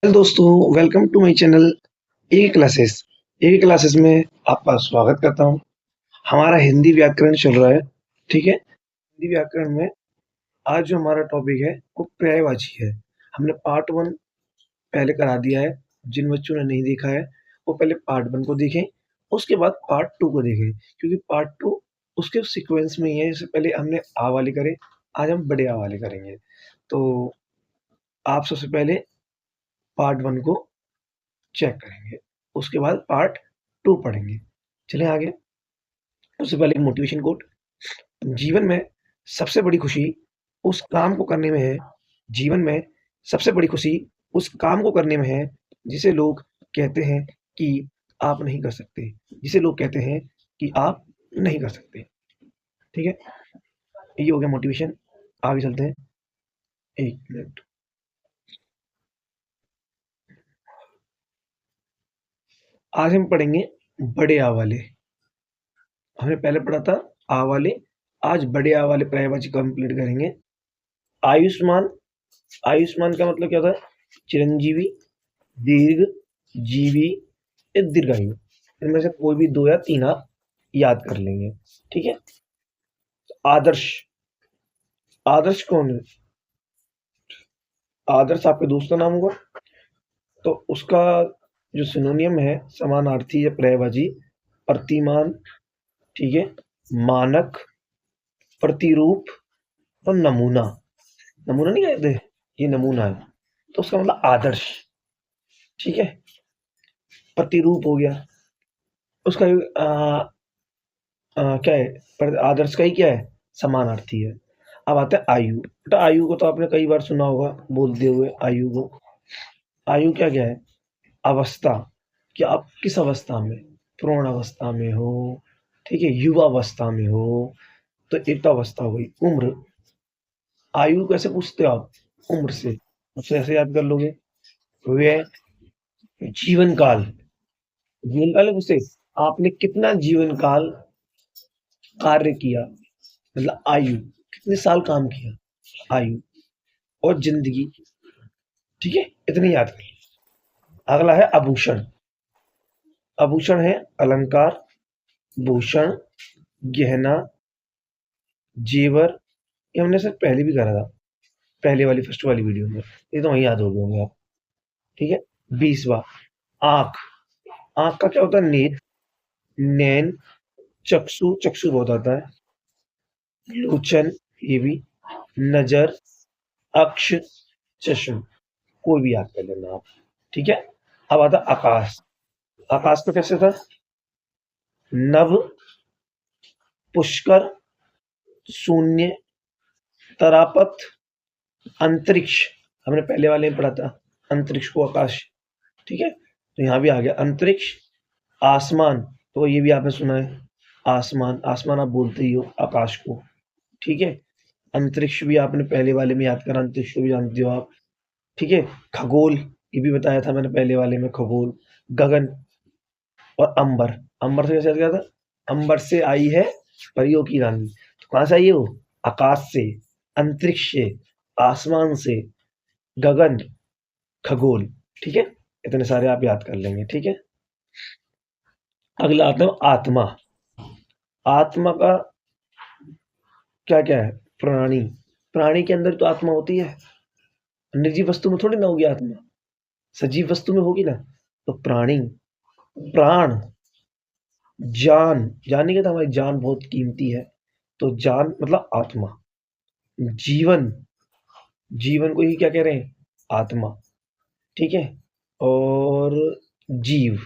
Hello दोस्तों, welcome to my channel A classes. A classes में आपका स्वागत करता हूँ। हमारा हिंदी व्याकरण चल रहा है। ठीक है, हिंदी व्याकरण में आज जो हमारा टॉपिक है वो पर्यायवाची है। हमने पार्ट वन पहले करा दिया है। जिन बच्चों ने नहीं देखा है वो पहले पार्ट वन को देखें, उसके बाद पार्ट टू को देखें, क्योंकि पार्ट टू उसके सीक्वेंस में ही है। जैसे पहले हमने आ वाले करे, आज हम बड़े आ वाले करेंगे। तो आप सबसे पहले पार्ट वन को चेक करेंगे, उसके बाद पार्ट टू पढ़ेंगे। चलें आगे। उससे पहले एक मोटिवेशन कोट। जीवन में सबसे बड़ी खुशी उस काम को करने में है। जीवन में सबसे बड़ी खुशी उस काम को करने में है जिसे लोग कहते हैं कि आप नहीं कर सकते, जिसे लोग कहते हैं कि आप नहीं कर सकते। ठीक है, ये हो गया मोटिवेशन। आगे चलते हैं। एक मिनट। आज हम पढ़ेंगे बड़े आ वाले। हमने पहले पढ़ा था आ वाले, आज बड़े आ वाले पर्यायवाची कंप्लीट करेंगे। आयुष्मान। आयुष्मान का मतलब क्या होता है? चिरंजीवी, दीर्घ, जीवी या दीर्घायु। इनमें से कोई भी दो या तीन आप याद कर लेंगे। ठीक है। आदर्श। आदर्श कौन है? आदर्श आपके दोस्त का नाम होगा, तो उसका जो सिनोनियम है, समानार्थी या पर्यायवाची, प्रतिमान, ठीक है, मानक, प्रतिरूप और नमूना। नमूना नहीं कहते, ये नमूना है, तो उसका मतलब आदर्श। ठीक है। प्रतिरूप हो गया उसका क्या है? पर आदर्श का ही क्या है? समानार्थी है। अब आता है आयु। बेटा आयु को तो आपने कई बार सुना होगा बोलते हुए आयु को। आयु क्या क्या है? अवस्था, कि आप किस अवस्था में, प्रौढ़ अवस्था में हो, ठीक है, युवा अवस्था में हो, तो एक तो अवस्था हो गई। उम्र। आयु कैसे पूछते हो आप? उम्र से, उससे ऐसे याद कर लोगे। व्यय, जीवन काल। जीवन काल पूछते, आपने कितना जीवन काल कार्य किया, मतलब आयु, कितने साल काम किया, आयु। और जिंदगी। ठीक है, इतने याद करिए। अगला है आभूषण। आभूषण है अलंकार, भूषण, गहना, जेवर। ये हमने सर पहले भी करा था, पहले वाली फर्स्ट वाली वीडियो में। ये तो वहीं याद हो गए होंगे आप। ठीक है। 20वां, आंख। आंख का क्या होता है? नेत्र, नैन, चक्षु, चक्षु बहुत आता है, लोचन, ये भी, नजर, अक्ष, चश्म। कोई भी याद कर लेना आप। ठीक है। अब आता आकाश। आकाश तो कैसे था? नभ, पुष्कर, शून्य, तरापत, अंतरिक्ष। हमने पहले वाले में पढ़ा था अंतरिक्ष को आकाश। ठीक है, तो यहाँ भी आ गया अंतरिक्ष। आसमान, तो ये भी आपने सुना है, आसमान। आसमान आप बोलते ही हो आकाश को। ठीक है। अंतरिक्ष भी आपने पहले वाले में याद करा, अंतरिक्ष को भी जानते हो आप। ठीक है। खगोल, ये भी बताया था मैंने पहले वाले में, खगोल। गगन और अंबर। अंबर से कैसे याद किया था? अंबर से आई है परियों की रानी। तो कहाँ से आई है वो? आकाश से, अंतरिक्ष से, आसमान से, गगन, खगोल। ठीक है, इतने सारे आप याद कर लेंगे। ठीक है। अगला आता है आत्मा। आत्मा का क्या क्या है? प्राणी। प्राणी के अंदर तो आत्मा होती है, निर्जीव वस्तु में थोड़ी ना होगी आत्मा, सजीव वस्तु में होगी ना। तो प्राणी, प्राण, जान। जानने के तो हमारी जान बहुत कीमती है, तो जान मतलब आत्मा। जीवन, जीवन को ही क्या कह रहे हैं? आत्मा। ठीक है। और जीव।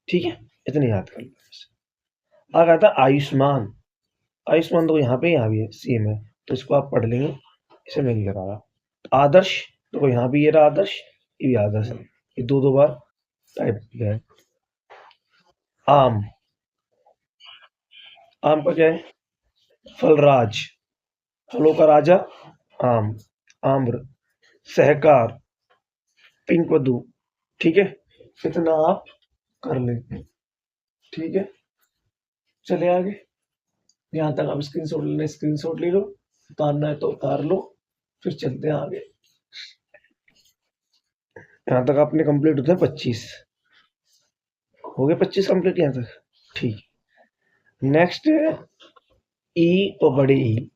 ठीक है, इतने याद कर लो। आगे आता है आयुष्मान। आयुष्मान तो यहाँ भी है, सेम है, तो इसको आप पढ़ लेंगे, इसे मैं नहीं करा रहा। आदर्श, तो यहाँ भी ये रहा आदर्श, ये भी आदर्श है, ये दो दो बार टाइप किया है। आम। आम का क्या है? फलराज, फलों का राजा, आम। आम्र, सहकार, पिंकवधु। ठीक है, इतना आप कर लें। ठीक है, चले आगे। यहाँ तक आप स्क्रीनशॉट लेना, स्क्रीनशॉट ले लो, उतारना है तो उतार लो, फिर चलते हैं आगे। यहाँ तक आपने कंप्लीट होते हैं 25। हो गए 25 कंप्लीट यहाँ तक। ठीक। नेक्स्ट है ई और बड़े ई।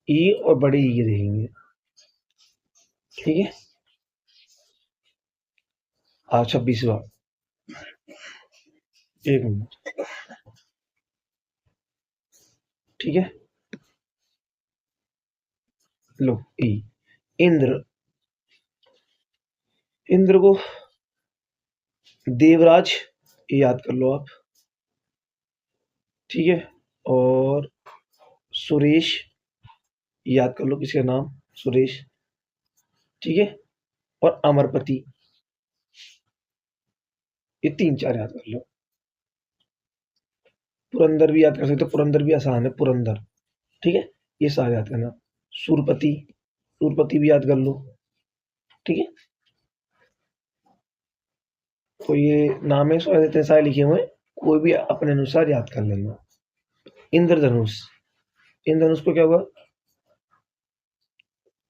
ई और बड़े ई के देखेंगे। ठीक है। हाँ 26वां। एक मिनट। ठीक है। लो ई। इंद्र। इंद्र को देवराज ये याद कर लो आप। ठीक है। और सुरेश याद कर लो, किसका नाम सुरेश। ठीक है। और अमरपति, ये 3-4 याद कर लो। पुरंदर भी याद कर सकते हो, पुरंदर भी आसान है, पुरंदर। ठीक है। ये सारे याद करना। सुरपति, सुरपति भी याद कर लो। ठीक है। तो ये नाम है, इतने सारे लिखे हुए हैं, कोई भी अपने अनुसार याद कर लेना। इंद्रधनुष। इंद्रधनुष को क्या हुआ?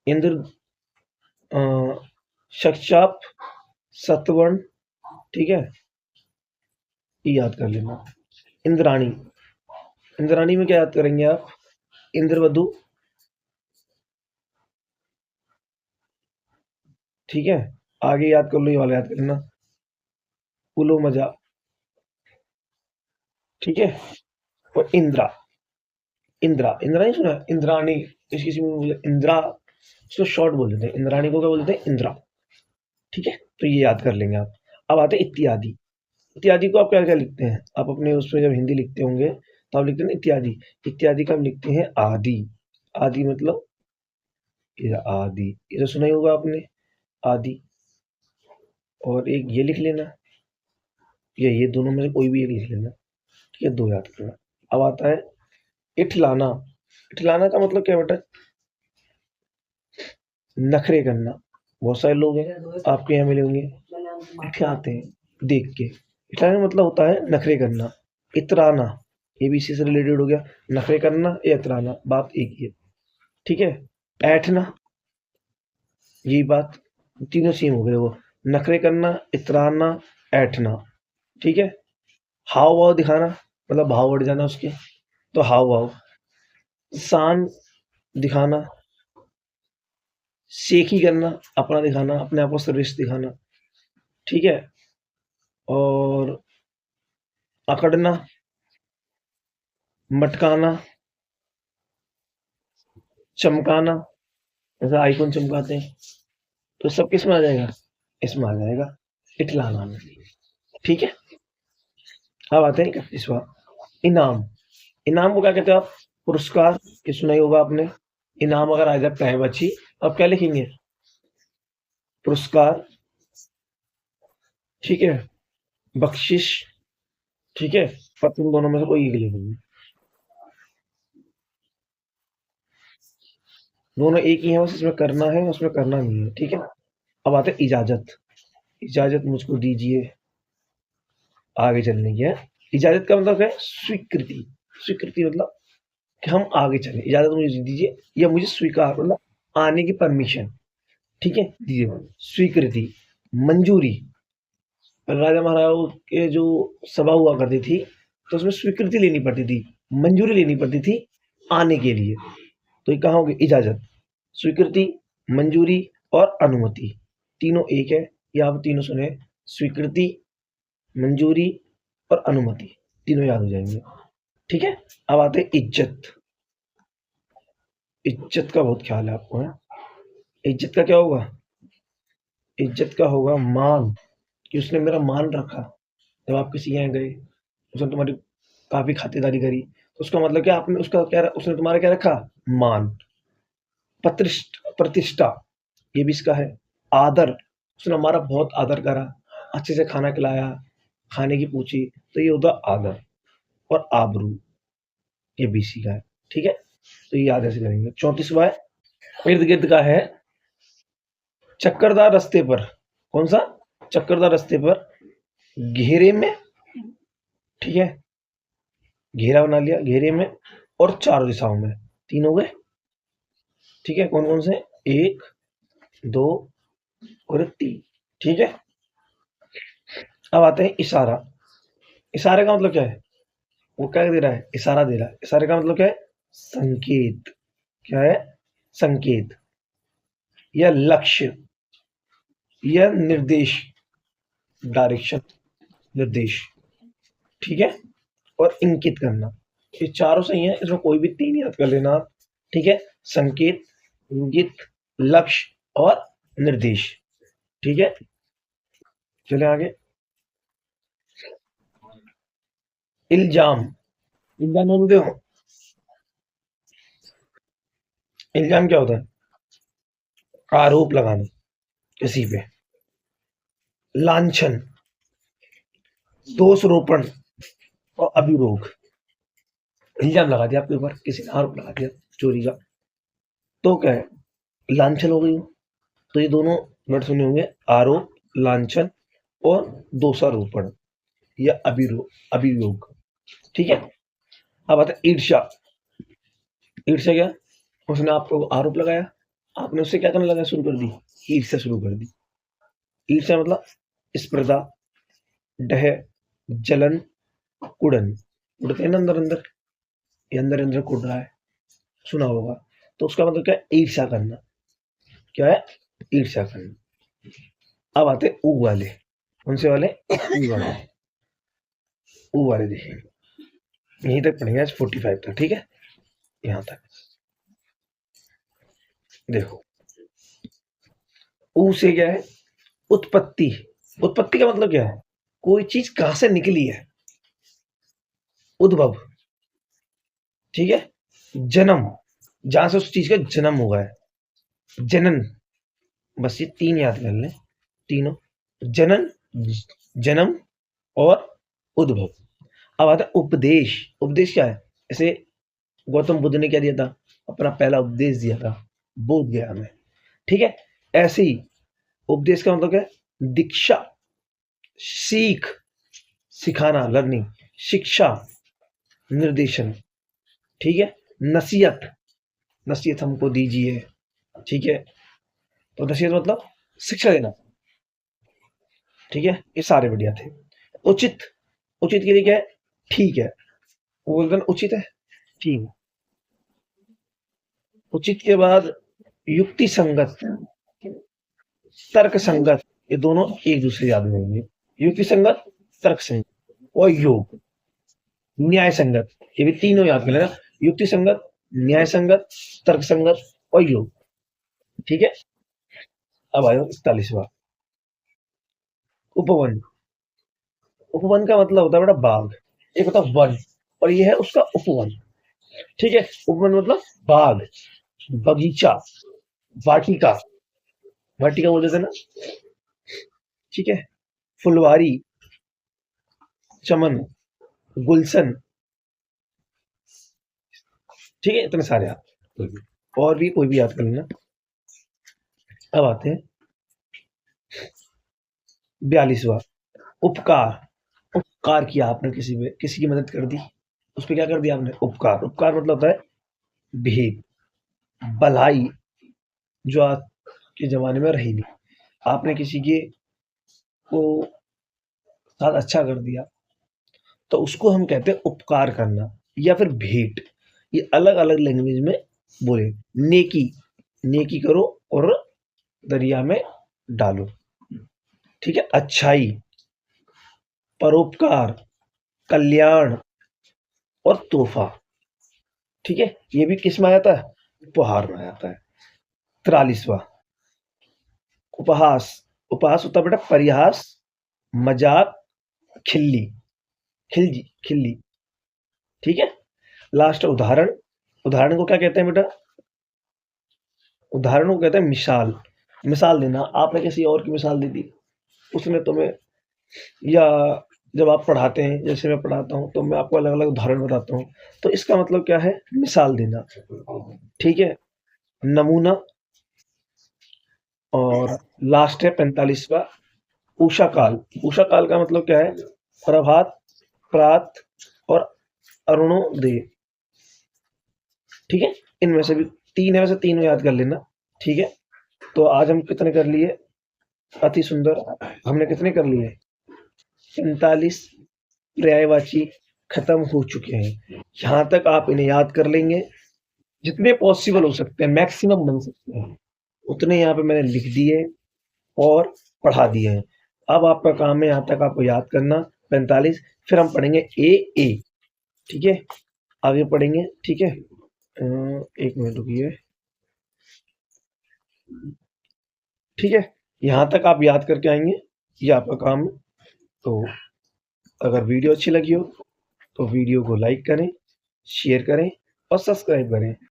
इंद्र शक्षाप सतवर्ण। ठीक है। ये याद कर लेना। इंद्राणी। इंद्राणी में क्या याद करेंगे आप? इंद्रवधु। ठीक है। आगे याद कर लो, ये वाला याद कर लेना, उलो मजा। ठीक है। और इंद्रा। इंद्रा, इंद्रा नहीं सुना? इंद्राणी। किसी किसी में बोले इंद्रा, उसको शॉर्ट बोल देते हैं। इंद्राणी को क्या बोलते हैं? इंद्रा। ठीक है। तो ये याद कर लेंगे आप। अब आते हैं इत्यादि। इत्यादि को आप क्या क्या लिखते हैं? आप अपने उसमें जब हिंदी लिखते होंगे तो आप लिखते हैं इत्यादि। इत्यादि का हम लिखते हैं आदि। आदि मतलब ये आदि, ये तो सुना ही होगा आपने, आदि। और एक ये लिख लेना, ये दोनों में से कोई भी एक लिख लेना। ठीक है, 2 याद करना। अब आता है इठलाना। इठलाना का मतलब क्या बेटा? नखरे करना। बहुत सारे लोग हैं आपके यहाँ मिले होंगे, इठलाते हैं देख के। इठलाने का मतलब होता है नखरे करना। इतराना, ये भी इसी से रिलेटेड हो गया। नखरे करना या इतराना, बात एक ही है। ठीक है। ऐठना, यही बात, तीनों सेम हो गए वो। नखरे करना, इतराना, ऐठना। ठीक है। हाव भाव दिखाना, मतलब भाव बढ़ जाना उसके, तो हाव भाव। शान दिखाना, शेखी करना, अपना दिखाना, अपने आप को सर्विस दिखाना। ठीक है। और अकड़ना, मटकाना, चमकाना, जैसा आइकॉन चमकाते हैं, तो सब किस में आ जाएगा? इसमें आ जाएगा, इठलाना में। ठीक है। अब आते हैं 31वां, इनाम। इनाम को क्या कहते हैं आप? पुरस्कार, ये सुना ही होगा आपने। इनाम अगर आ जाता है बच्ची, अब क्या लिखेंगे? पुरस्कार। ठीक है। बख्शिश। ठीक है। पर तुम दोनों में से कोई एक लिखेंगे, दोनों एक ही है, बस इसमें करना है, उसमें करना नहीं है। ठीक है। अब आते हैं इजाजत। इजाजत मुझको दीजिए आगे चलने की है। इजाजत का मतलब है स्वीकृति। स्वीकृति मतलब कि हम आगे चले, इजाजत मुझे दीजिए या मुझे स्वीकार, मतलब आने की परमिशन। ठीक है, दीजिए। स्वीकृति, मंजूरी। राजा महाराजाओं के जो सभा हुआ करती थी, तो उसमें स्वीकृति लेनी पड़ती थी, मंजूरी लेनी पड़ती थी आने के लिए। तो ये कहाँ होगी? इजाजत, स्वीकृति, मंजूरी और अनुमति, तीनों एक है। ये आप तीनों सुने, स्वीकृति, मंजूरी और अनुमति, तीनों याद हो जाएंगे। ठीक है। अब आते हैं इज्जत। इज्जत का बहुत ख्याल है आपको, है? इज्जत का क्या होगा? इज्जत का होगा मान, कि उसने मेरा मान रखा। जब आप किसी यहाँ गए, उसने तुम्हारी काफी खातिरदारी करी, तो उसका मतलब क्या? आपने उसका क्या, उसने तुम्हारा क्या रखा? मान। प्रतिष्ठा, ये भी इसका है। आदर, उसने हमारा बहुत आदर करा, अच्छे से खाना खिलाया, खाने की पूछी, तो ये होता आदर। और आबरू, ये भी इसी का है। ठीक है। तो ये याद ऐसे करेंगे। 34वां है इर्द गिर्द का है, चक्करदार रास्ते पर। कौन सा? चक्करदार रास्ते पर, घेरे में। ठीक है। घेरा बना लिया, घेरे में और चारों दिशाओं में, 3 हो गए। ठीक है। कौन कौन से? 1, 2, वृत्ति। ठीक है, अब आते हैं इशारा। इशारे का मतलब क्या है? वो क्या दे रहा है? इशारा दे रहा है। इशारे का मतलब क्या है? संकेत। क्या है? संकेत या लक्ष्य या निर्देश, डायरेक्शन, निर्देश। ठीक है, और इंकित करना। ये चारों सही है, इसमें कोई भी तीन याद कर लेना आप। ठीक है, संकेत, इंगित, लक्ष्य और निर्देश। ठीक है, चले आगे। इल्जाम। इल्जाम जानते हो? इल्जाम क्या होता है? आरोप लगाना किसी पे। लांछन, दोषरोपण और अभियोग। इल्जाम लगा दिया आपके ऊपर, किसी ने आरोप लगा दिया चोरी का, तो क्या है? लांछन हो गई। तो ये दोनों वर्ड सुने होंगे, आरोप, लांछन और दोषारोपण या अभियोग। ठीक है, अब आता है ईर्ष्या। ईर्ष्या क्या? उसने आपको आरोप लगाया, आपने उससे क्या करने लगा? शुरू कर दी, ईर्ष्या शुरू कर दी। ईर्ष्या मतलब स्पर्धा, डह, जलन, कुड़न। उड़ते हैं ना अंदर अंदर, ये अंदर अंदर कुड़ रहा है, सुना होगा। तो उसका मतलब क्या है? ईर्ष्या करना। क्या है? ईर्ष्या करना। अब आते ऊ वाले। कौन से वाले? ऊ वाले। ऊ वाले देखिए, यहीं तक पढ़ेंगे आज 45 तक। ठीक है, यहाँ तक देखो। ऊ से क्या है? उत्पत्ति। उत्पत्ति का मतलब क्या है? कोई चीज कहां से निकली है, उद्भव। ठीक है, जन्म, जहां से उस चीज का जन्म हुआ है, जनन। बस ये तीन याद कर लें, तीनों, जनन, जन्म और उद्भव। अब आता है उपदेश। उपदेश क्या है? ऐसे गौतम बुद्ध ने क्या दिया था? अपना पहला उपदेश दिया था बोध गया में। ठीक है, ऐसे ही उपदेश का मतलब क्या है? दीक्षा, सीख, सिखाना, लर्निंग, शिक्षा, निर्देशन। ठीक है, नसीहत, नसीहत हमको दीजिए। ठीक है, तो नसीहत मतलब शिक्षा देना। ठीक है, ये सारे बढ़िया थे। उचित, उचित के लिए क्या है? ठीक है, वो बोलते हैं ना, उचित है, ठीक है। उचित के बाद युक्ति संगत, तर्क संगत, ये दोनों एक दूसरे याद रहेंगे। युक्ति संगत, तर्क संगत और योग, न्याय संगत। ये भी तीनों याद कर लेना, युक्ति संगत, न्याय संगत, तर्क संगत और योग। ठीक है, अब आयो 41वां, उपवन। उपवन का मतलब होता है बेटा बाग। एक होता है वन और ये है उसका उपवन। ठीक है, उपवन मतलब बाग, बगीचा, वाटिका। वाटिका बोलते थे ना। ठीक है, फुलवारी, चमन, गुलशन। ठीक है, इतने सारे याद, और भी कोई भी याद कर लेना। अब आते हैं 42वां, उपकार। उपकार किया आपने किसी पे, किसी की मदद कर दी, उस पे क्या कर दिया आपने? उपकार। उपकार मतलब होता है भेद, भलाई, जो आज के जमाने में रही नहीं। आपने किसी के को साथ अच्छा कर दिया, तो उसको हम कहते हैं उपकार करना या फिर भेंट। ये अलग अलग लैंग्वेज में बोले। नेकी, नेकी करो और दरिया में डालो। ठीक है, अच्छाई, परोपकार, कल्याण और तोहफा। ठीक है, ये भी किस में आ जाता है? उपहार में आ जाता है। 43वां, उपहास। उपहास होता है बेटा परिहास, मजाक, खिल्ली, खिलजी, खिल्ली। ठीक है, लास्ट उदाहरण। उदाहरण को क्या कहते हैं बेटा? उदाहरण को कहते हैं मिसाल। मिसाल देना, आपने किसी और की मिसाल दे दी, उसने तुम्हें, या जब आप पढ़ाते हैं, जैसे मैं पढ़ाता हूँ तो मैं आपको अलग अलग उदाहरण बताता हूँ, तो इसका मतलब क्या है? मिसाल देना। ठीक है, नमूना। और लास्ट है 45वां, उषा काल। उषा काल का मतलब क्या है? प्रभात, प्रात और अरुणोदय। ठीक है, इनमें से भी तीन है, वैसे तीनों याद कर लेना। ठीक है, तो आज हम कितने कर लिए? अति सुंदर। हमने कितने कर लिए? 45 पर्यायवाची खत्म हो चुके हैं। यहाँ तक आप इन्हें याद कर लेंगे, जितने पॉसिबल हो सकते हैं, मैक्सिमम बन सकते हैं, उतने यहाँ पे मैंने लिख दिए और पढ़ा दिए हैं। अब आपका काम है यहाँ तक आपको याद करना 45, फिर हम पढ़ेंगे ए, ठीक है? आगे पढ़ेंगे, ठीक है? 1 मिनट रुकिए, ठीक है? यहाँ तक आप याद करके आएँगे, ये आपका काम है। तो अगर वीडियो अच्छी लगी हो, तो वीडियो को लाइक करें, शेयर करें और सब्सक्राइब करें।